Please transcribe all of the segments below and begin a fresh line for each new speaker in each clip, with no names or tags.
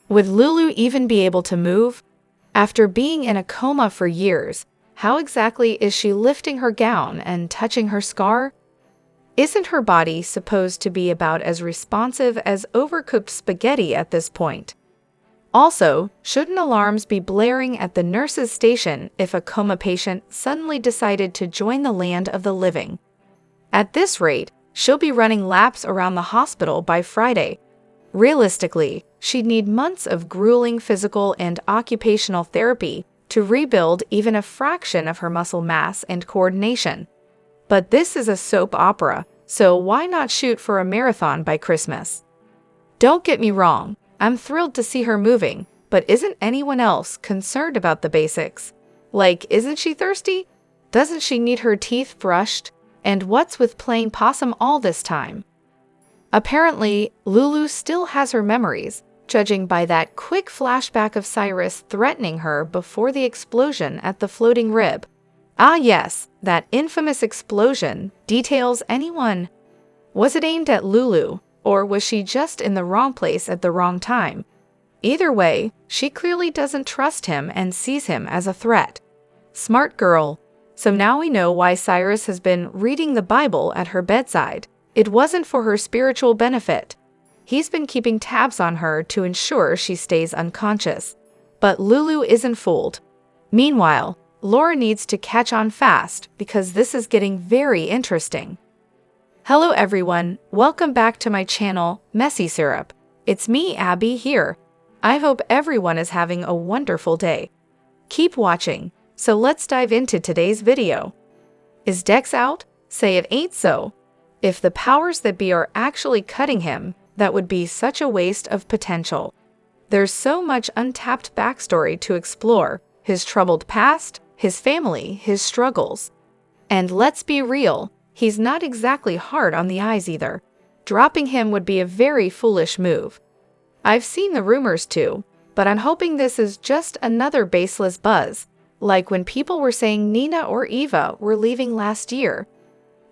Would LuLu even be able to move? After being in a coma for years, how exactly is she lifting her gown and touching her scar? Isn't her body supposed to be about as responsive as overcooked spaghetti at this point? Also, shouldn't alarms be blaring at the nurse's station if a coma patient suddenly decided to join the land of the living? At this rate, she'll be running laps around the hospital by Friday. Realistically, she'd need months of grueling physical and occupational therapy to rebuild even a fraction of her muscle mass and coordination. But this is a soap opera, so why not shoot for a marathon by Christmas? Don't get me wrong, I'm thrilled to see her moving, but isn't anyone else concerned about the basics? Like, isn't she thirsty? Doesn't she need her teeth brushed? And what's with playing possum all this time? Apparently, LuLu still has her memories, judging by that quick flashback of Cyrus threatening her before the explosion at the floating rib. Ah yes, that infamous explosion. Details anyone? Was it aimed at LuLu, or was she just in the wrong place at the wrong time? Either way, she clearly doesn't trust him and sees him as a threat. Smart girl. So now we know why Cyrus has been reading the Bible at her bedside. It wasn't for her spiritual benefit. He's been keeping tabs on her to ensure she stays unconscious. But LuLu isn't fooled. Meanwhile, Laura needs to catch on fast because this is getting very interesting. Hello everyone, welcome back to my channel, Messy Syrup. It's me, Abby, here. I hope everyone is having a wonderful day. Keep watching, so let's dive into today's video. Is Dex out? Say it ain't so. If the powers that be are actually cutting him, that would be such a waste of potential. There's so much untapped backstory to explore, his troubled past, his family, his struggles. And let's be real, he's not exactly hard on the eyes either. Dropping him would be a very foolish move. I've seen the rumors too, but I'm hoping this is just another baseless buzz, like when people were saying Nina or Eva were leaving last year.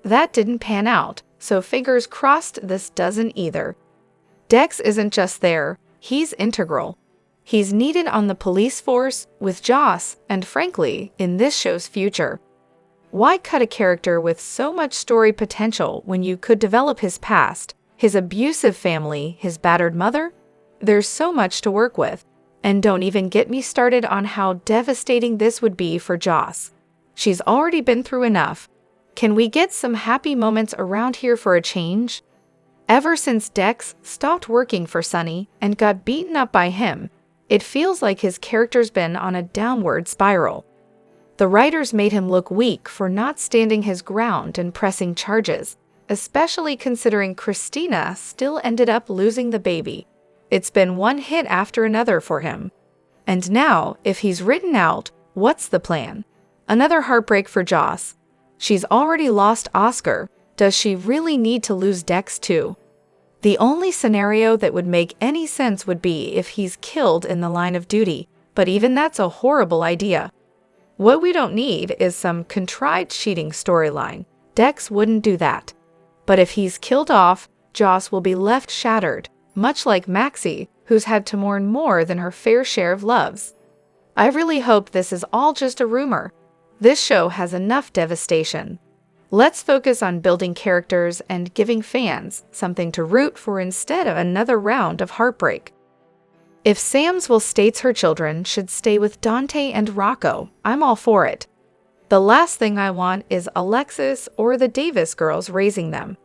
That didn't pan out, so fingers crossed this doesn't either. Dex isn't just there, he's integral. He's needed on the police force, with Joss, and frankly, in this show's future. Why cut a character with so much story potential when you could develop his past, his abusive family, his battered mother? There's so much to work with. And don't even get me started on how devastating this would be for Joss. She's already been through enough. Can we get some happy moments around here for a change? Ever since Dex stopped working for Sunny and got beaten up by him, it feels like his character's been on a downward spiral. The writers made him look weak for not standing his ground and pressing charges, especially considering Christina still ended up losing the baby. It's been one hit after another for him. And now, if he's written out, what's the plan? Another heartbreak for Joss. She's already lost Oscar. Does she really need to lose Dex too? The only scenario that would make any sense would be if he's killed in the line of duty, but even that's a horrible idea. What we don't need is some contrived cheating storyline. Dex wouldn't do that. But if he's killed off, Joss will be left shattered, much like Maxie, who's had to mourn more than her fair share of loves. I really hope this is all just a rumor. This show has enough devastation. Let's focus on building characters and giving fans something to root for instead of another round of heartbreak. If Sam's will states her children should stay with Dante and Rocco, I'm all for it. The last thing I want is Alexis or the Davis girls raising them.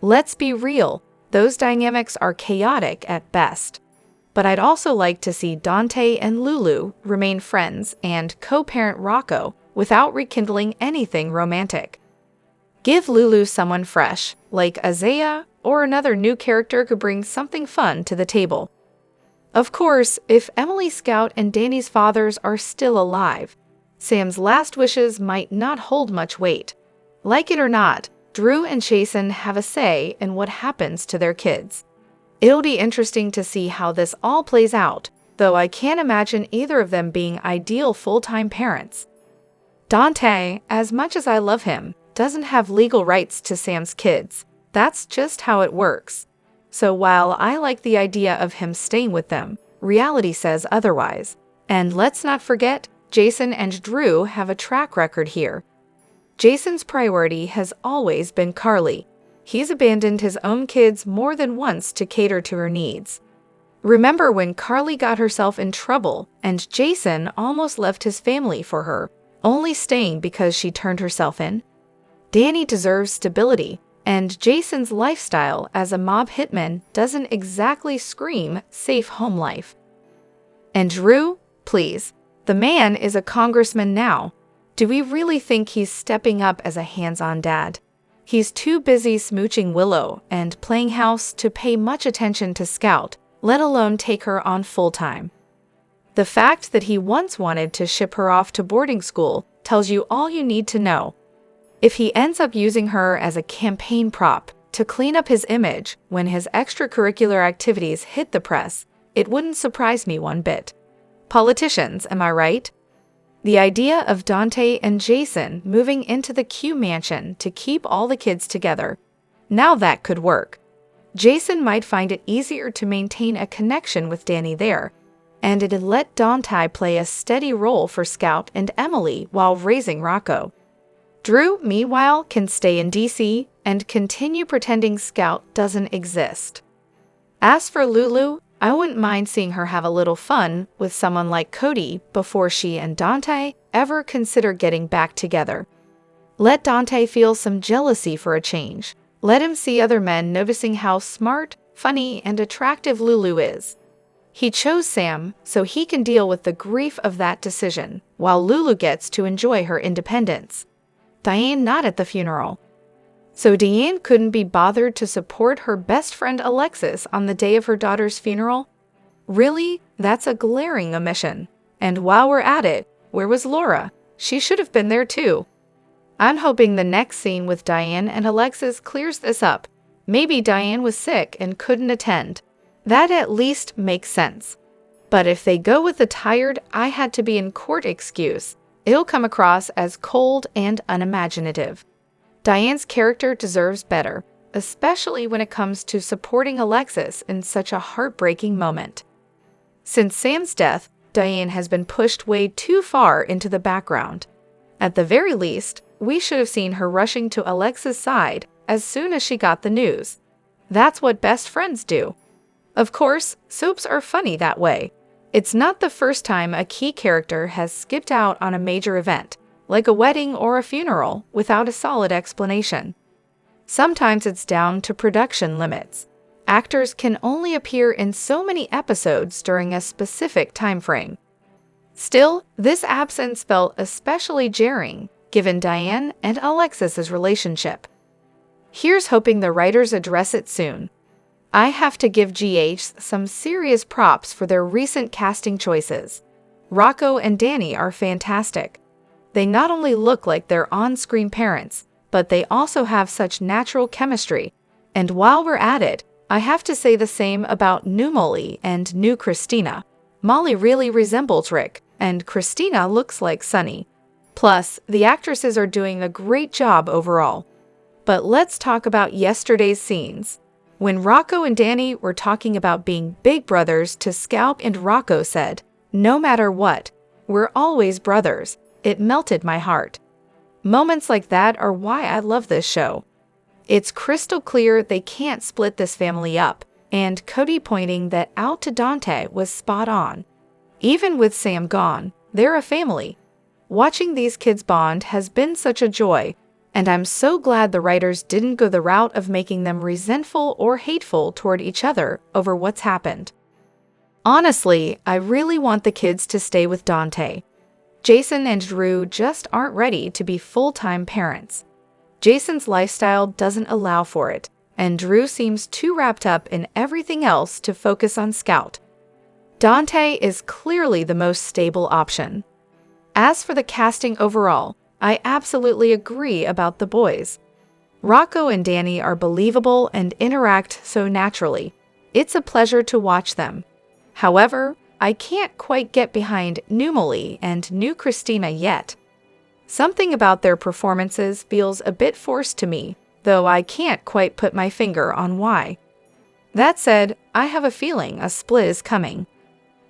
Let's be real, those dynamics are chaotic at best. But I'd also like to see Dante and LuLu remain friends and co-parent Rocco without rekindling anything romantic. Give LuLu someone fresh, like Isaiah, or another new character could bring something fun to the table. Of course, if Emily Scout and Danny's fathers are still alive, Sam's last wishes might not hold much weight. Like it or not, Drew and Jason have a say in what happens to their kids. It'll be interesting to see how this all plays out, though I can't imagine either of them being ideal full-time parents. Dante, as much as I love him, doesn't have legal rights to Sam's kids. That's just how it works. So while I like the idea of him staying with them, reality says otherwise. And let's not forget, Jason and Drew have a track record here. Jason's priority has always been Carly. He's abandoned his own kids more than once to cater to her needs. Remember when Carly got herself in trouble and Jason almost left his family for her, only staying because she turned herself in? Danny deserves stability, and Jason's lifestyle as a mob hitman doesn't exactly scream safe home life. And Drew, please, the man is a congressman now. Do we really think he's stepping up as a hands-on dad? He's too busy smooching Willow and playing house to pay much attention to Scout, let alone take her on full-time. The fact that he once wanted to ship her off to boarding school tells you all you need to know. If he ends up using her as a campaign prop to clean up his image when his extracurricular activities hit the press, it wouldn't surprise me one bit. Politicians, am I right? The idea of Dante and Jason moving into the Q mansion to keep all the kids together, now that could work. Jason might find it easier to maintain a connection with Danny there, and it'd let Dante play a steady role for Scout and Emily while raising Rocco. Drew, meanwhile, can stay in DC and continue pretending Scout doesn't exist. As for LuLu, I wouldn't mind seeing her have a little fun with someone like Cody before she and Dante ever consider getting back together. Let Dante feel some jealousy for a change. Let him see other men noticing how smart, funny, and attractive LuLu is. He chose Sam so he can deal with the grief of that decision, while LuLu gets to enjoy her independence. Diane not at the funeral. So Diane couldn't be bothered to support her best friend Alexis on the day of her daughter's funeral? Really? That's a glaring omission. And while we're at it, where was Laura? She should have been there too. I'm hoping the next scene with Diane and Alexis clears this up. Maybe Diane was sick and couldn't attend. That at least makes sense. But if they go with the tired, I had to be in court excuse, it'll come across as cold and unimaginative. Diane's character deserves better, especially when it comes to supporting Alexis in such a heartbreaking moment. Since Sam's death, Diane has been pushed way too far into the background. At the very least, we should have seen her rushing to Alexis' side as soon as she got the news. That's what best friends do. Of course, soaps are funny that way. It's not the first time a key character has skipped out on a major event, like a wedding or a funeral, without a solid explanation. Sometimes it's down to production limits. Actors can only appear in so many episodes during a specific time frame. Still, this absence felt especially jarring, given Diane and Alexis's relationship. Here's hoping the writers address it soon. I have to give GH some serious props for their recent casting choices. Rocco and Danny are fantastic. They not only look like their on-screen parents, but they also have such natural chemistry. And while we're at it, I have to say the same about new Molly and new Christina. Molly really resembles Rick, and Christina looks like Sunny. Plus, the actresses are doing a great job overall. But let's talk about yesterday's scenes. When Rocco and Danny were talking about being big brothers to Scout and Rocco said, "No matter what, we're always brothers," it melted my heart. Moments like that are why I love this show. It's crystal clear they can't split this family up, and Cody pointing that out to Dante was spot on. Even with Sam gone, they're a family. Watching these kids bond has been such a joy, and I'm so glad the writers didn't go the route of making them resentful or hateful toward each other over what's happened. Honestly, I really want the kids to stay with Dante. Jason and Drew just aren't ready to be full-time parents. Jason's lifestyle doesn't allow for it, and Drew seems too wrapped up in everything else to focus on Scout. Dante is clearly the most stable option. As for the casting overall, I absolutely agree about the boys. Rocco and Danny are believable and interact so naturally. It's a pleasure to watch them. However, I can't quite get behind new Molly and new Christina yet. Something about their performances feels a bit forced to me, though I can't quite put my finger on why. That said, I have a feeling a split is coming.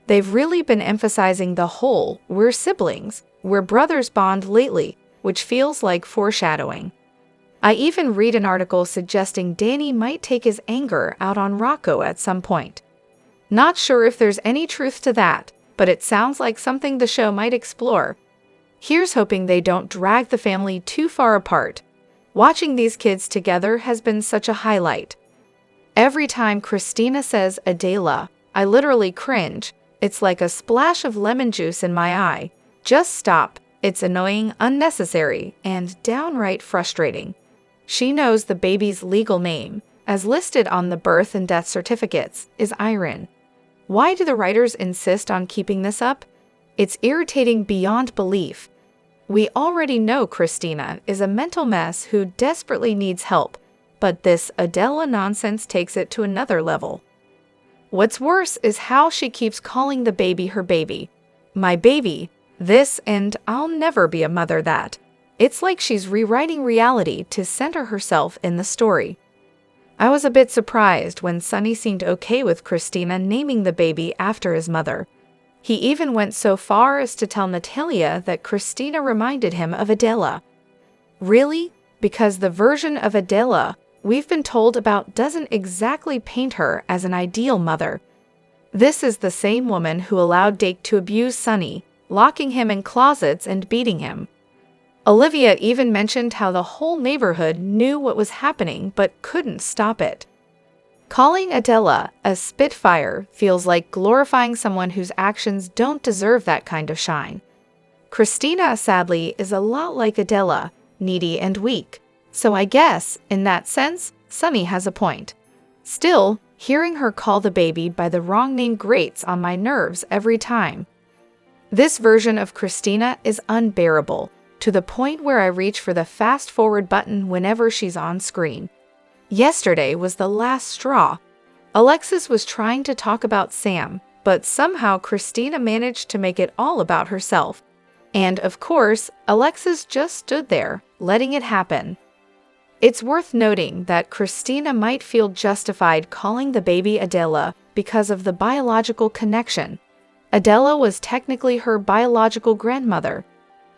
They've really been emphasizing the whole "we're siblings, we're brothers" bond lately, which feels like foreshadowing. I even read an article suggesting Danny might take his anger out on Rocco at some point. Not sure if there's any truth to that, but it sounds like something the show might explore. Here's hoping they don't drag the family too far apart. Watching these kids together has been such a highlight. Every time Christina says Adela, I literally cringe. It's like a splash of lemon juice in my eye. Just stop. It's annoying, unnecessary, and downright frustrating. She knows the baby's legal name, as listed on the birth and death certificates, is Irene. Why do the writers insist on keeping this up? It's irritating beyond belief. We already know Christina is a mental mess who desperately needs help, but this Adela nonsense takes it to another level. What's worse is how she keeps calling the baby her baby. My baby, this, and I'll never be a mother that. It's like she's rewriting reality to center herself in the story. I was a bit surprised when Sonny seemed okay with Christina naming the baby after his mother. He even went so far as to tell Natalia that Christina reminded him of Adela. Really? Because the version of Adela we've been told about doesn't exactly paint her as an ideal mother. This is the same woman who allowed Dake to abuse Sonny, locking him in closets and beating him. Olivia even mentioned how the whole neighborhood knew what was happening but couldn't stop it. Calling Adela a Spitfire feels like glorifying someone whose actions don't deserve that kind of shine. Christina, sadly, is a lot like Adela, needy and weak. So I guess, in that sense, Sonny has a point. Still, hearing her call the baby by the wrong name grates on my nerves every time. This version of Christina is unbearable, to the point where I reach for the fast-forward button whenever she's on screen. Yesterday was the last straw. Alexis was trying to talk about Sam, but somehow Christina managed to make it all about herself. And, of course, Alexis just stood there, letting it happen. It's worth noting that Christina might feel justified calling the baby Adela because of the biological connection. Adela was technically her biological grandmother,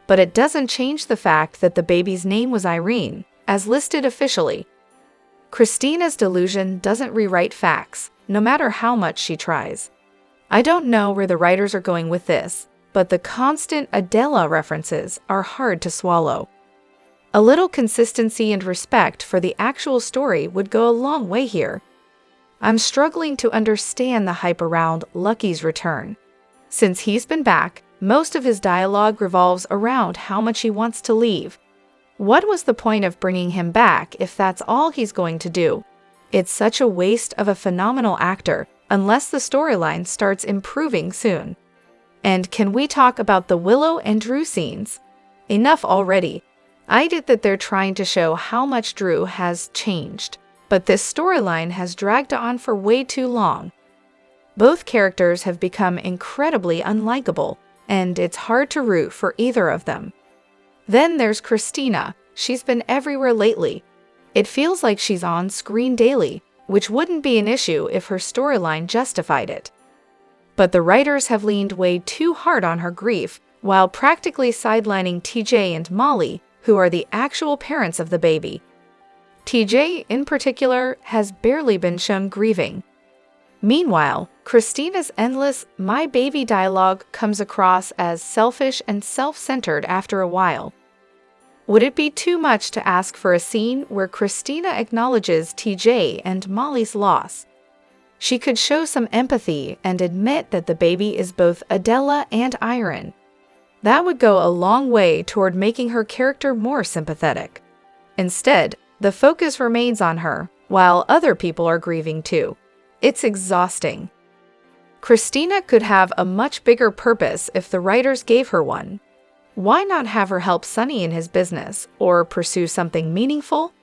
but it doesn't change the fact that the baby's name was Irene, as listed officially. Christina's delusion doesn't rewrite facts, no matter how much she tries. I don't know where the writers are going with this, but the constant Adela references are hard to swallow. A little consistency and respect for the actual story would go a long way here. I'm struggling to understand the hype around Lucky's return. Since he's been back, most of his dialogue revolves around how much he wants to leave. What was the point of bringing him back if that's all he's going to do? It's such a waste of a phenomenal actor, unless the storyline starts improving soon. And can we talk about the Willow and Drew scenes? Enough already. I get that they're trying to show how much Drew has changed, but this storyline has dragged on for way too long. Both characters have become incredibly unlikable, and it's hard to root for either of them. Then there's Christina. She's been everywhere lately. It feels like she's on screen daily, which wouldn't be an issue if her storyline justified it. But the writers have leaned way too hard on her grief, while practically sidelining TJ and Molly, who are the actual parents of the baby. TJ, in particular, has barely been shown grieving. Meanwhile, Christina's endless "my baby" dialogue comes across as selfish and self-centered after a while. Would it be too much to ask for a scene where Christina acknowledges TJ and Molly's loss? She could show some empathy and admit that the baby is both Adela and Irene. That would go a long way toward making her character more sympathetic. Instead, the focus remains on her, while other people are grieving too. It's exhausting. Christina could have a much bigger purpose if the writers gave her one. Why not have her help Sonny in his business, or pursue something meaningful?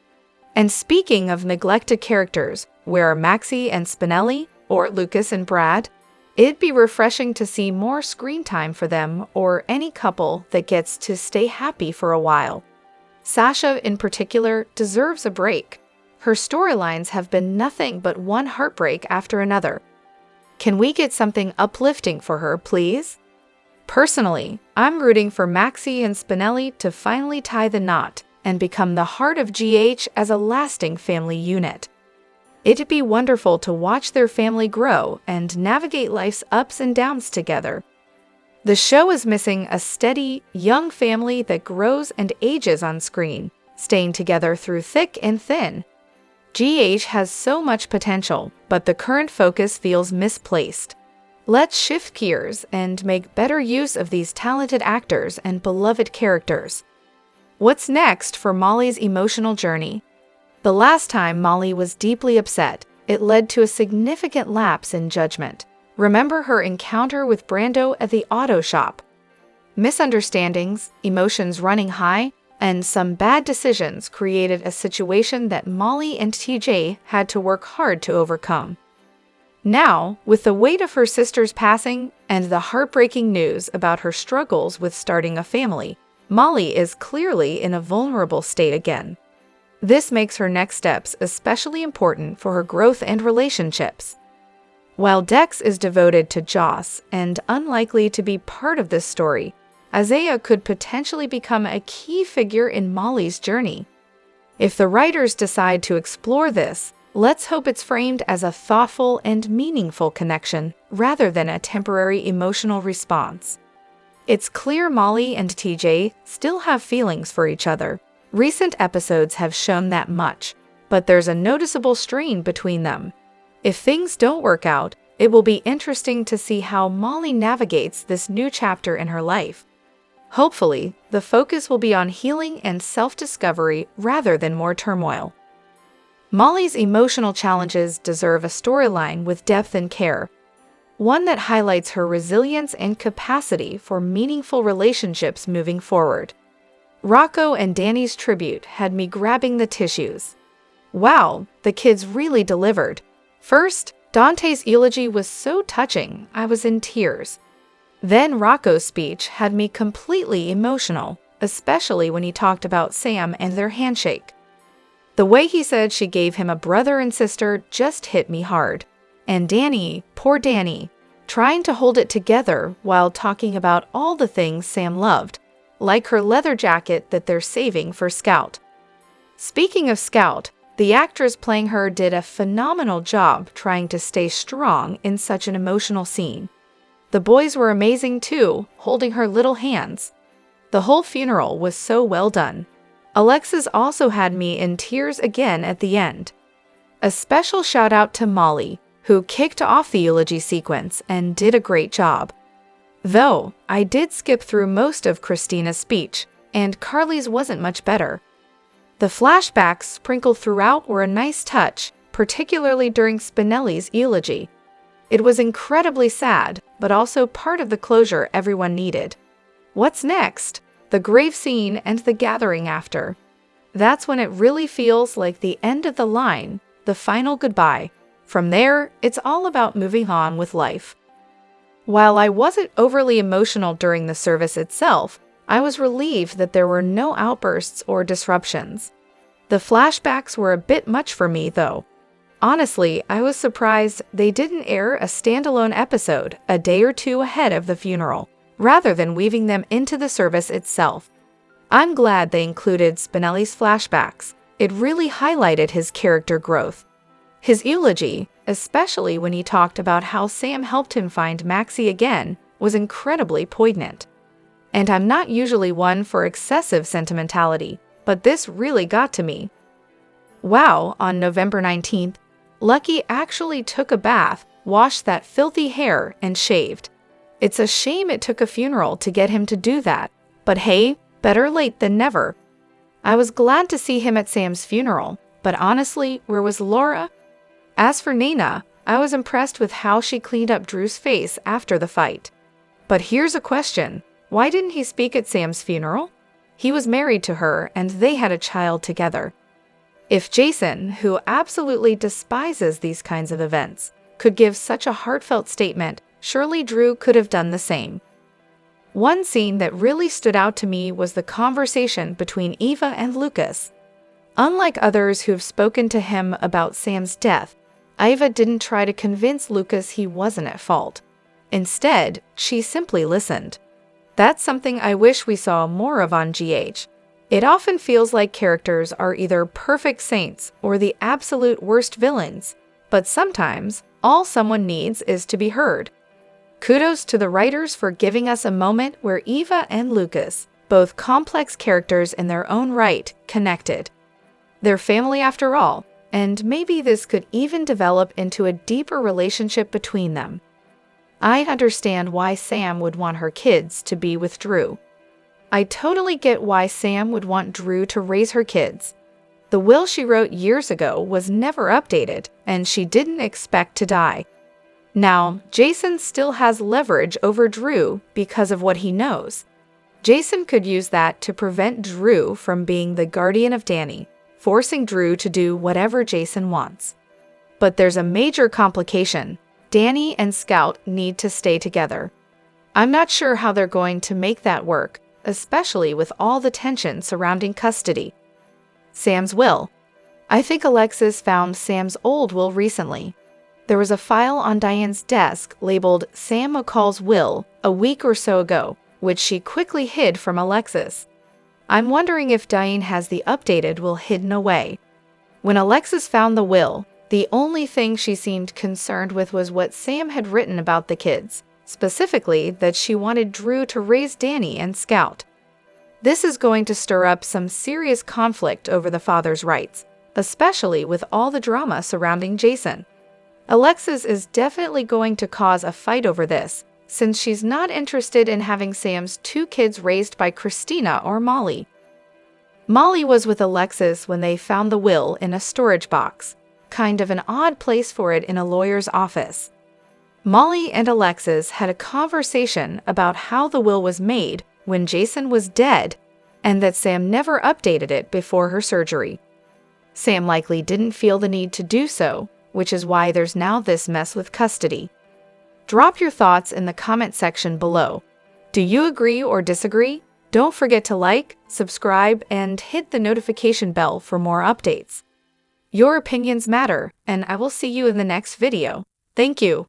And speaking of neglected characters, where are Maxie and Spinelli, or Lucas and Brad? It'd be refreshing to see more screen time for them or any couple that gets to stay happy for a while. Sasha, in particular, deserves a break. Her storylines have been nothing but one heartbreak after another. Can we get something uplifting for her, please? Personally, I'm rooting for Maxie and Spinelli to finally tie the knot and become the heart of GH as a lasting family unit. It'd be wonderful to watch their family grow and navigate life's ups and downs together. The show is missing a steady, young family that grows and ages on screen, staying together through thick and thin. GH has so much potential, but the current focus feels misplaced. Let's shift gears and make better use of these talented actors and beloved characters. What's next for Molly's emotional journey? The last time Molly was deeply upset, it led to a significant lapse in judgment. Remember her encounter with Brando at the auto shop? Misunderstandings, emotions running high, and some bad decisions created a situation that Molly and TJ had to work hard to overcome. Now, with the weight of her sister's passing and the heartbreaking news about her struggles with starting a family, Molly is clearly in a vulnerable state again. This makes her next steps especially important for her growth and relationships. While Dex is devoted to Joss and unlikely to be part of this story, Isaiah could potentially become a key figure in Molly's journey. If the writers decide to explore this, let's hope it's framed as a thoughtful and meaningful connection rather than a temporary emotional response. It's clear Molly and TJ still have feelings for each other. Recent episodes have shown that much, but there's a noticeable strain between them. If things don't work out, it will be interesting to see how Molly navigates this new chapter in her life. Hopefully, the focus will be on healing and self-discovery rather than more turmoil. Molly's emotional challenges deserve a storyline with depth and care, one that highlights her resilience and capacity for meaningful relationships moving forward. Rocco and Danny's tribute had me grabbing the tissues. Wow, the kids really delivered. First, Dante's eulogy was so touching, I was in tears. Then Rocco's speech had me completely emotional, especially when he talked about Sam and their handshake. The way he said she gave him a brother and sister just hit me hard. And Danny, poor Danny, trying to hold it together while talking about all the things Sam loved, like her leather jacket that they're saving for Scout. Speaking of Scout, the actress playing her did a phenomenal job trying to stay strong in such an emotional scene. The boys were amazing too, holding her little hands. The whole funeral was so well done. Alexis also had me in tears again at the end. A special shout out to Molly, who kicked off the eulogy sequence and did a great job. Though, I did skip through most of Christina's speech, and Carly's wasn't much better. The flashbacks sprinkled throughout were a nice touch, particularly during Spinelli's eulogy. It was incredibly sad, but also part of the closure everyone needed. What's next? The grave scene and the gathering after. That's when it really feels like the end of the line, the final goodbye. From there, it's all about moving on with life. While I wasn't overly emotional during the service itself, I was relieved that there were no outbursts or disruptions. The flashbacks were a bit much for me, though. Honestly, I was surprised they didn't air a standalone episode a day or two ahead of the funeral, rather than weaving them into the service itself. I'm glad they included Spinelli's flashbacks. It really highlighted his character growth. His eulogy, especially when he talked about how Sam helped him find Maxie again, was incredibly poignant. And I'm not usually one for excessive sentimentality, but this really got to me. Wow, on November 19th, Lucky actually took a bath, washed that filthy hair, and shaved. It's a shame it took a funeral to get him to do that, but hey, better late than never. I was glad to see him at Sam's funeral, but honestly, where was Laura? As for Nina, I was impressed with how she cleaned up Drew's face after the fight. But here's a question. Why didn't he speak at Sam's funeral? He was married to her and they had a child together. If Jason, who absolutely despises these kinds of events, could give such a heartfelt statement, surely Drew could have done the same. One scene that really stood out to me was the conversation between Eva and Lucas. Unlike others who've spoken to him about Sam's death, Iva didn't try to convince Lucas he wasn't at fault. Instead, she simply listened. That's something I wish we saw more of on GH. It often feels like characters are either perfect saints or the absolute worst villains, but sometimes all someone needs is to be heard. Kudos to the writers for giving us a moment where Eva and Lucas, both complex characters in their own right, connected. They're family after all, and maybe this could even develop into a deeper relationship between them. I understand why Sam would want her kids to be with Drew. I totally get why Sam would want Drew to raise her kids. The will she wrote years ago was never updated, and she didn't expect to die. Now, Jason still has leverage over Drew because of what he knows. Jason could use that to prevent Drew from being the guardian of Danny, forcing Drew to do whatever Jason wants. But there's a major complication. Danny and Scout need to stay together. I'm not sure how they're going to make that work, especially with all the tension surrounding custody. Sam's will. I think Alexis found Sam's old will recently. There was a file on Diane's desk labeled Sam McCall's will a week or so ago, which she quickly hid from Alexis. I'm wondering if Diane has the updated will hidden away. When Alexis found the will, the only thing she seemed concerned with was what Sam had written about the kids, specifically that she wanted Drew to raise Danny and Scout. This is going to stir up some serious conflict over the father's rights, especially with all the drama surrounding Jason. Alexis is definitely going to cause a fight over this, since she's not interested in having Sam's 2 kids raised by Christina or Molly. Molly was with Alexis when they found the will in a storage box, kind of an odd place for it in a lawyer's office. Molly and Alexis had a conversation about how the will was made when Jason was dead, and that Sam never updated it before her surgery. Sam likely didn't feel the need to do so, which is why there's now this mess with custody. Drop your thoughts in the comment section below. Do you agree or disagree? Don't forget to like, subscribe, and hit the notification bell for more updates. Your opinions matter, and I will see you in the next video. Thank you.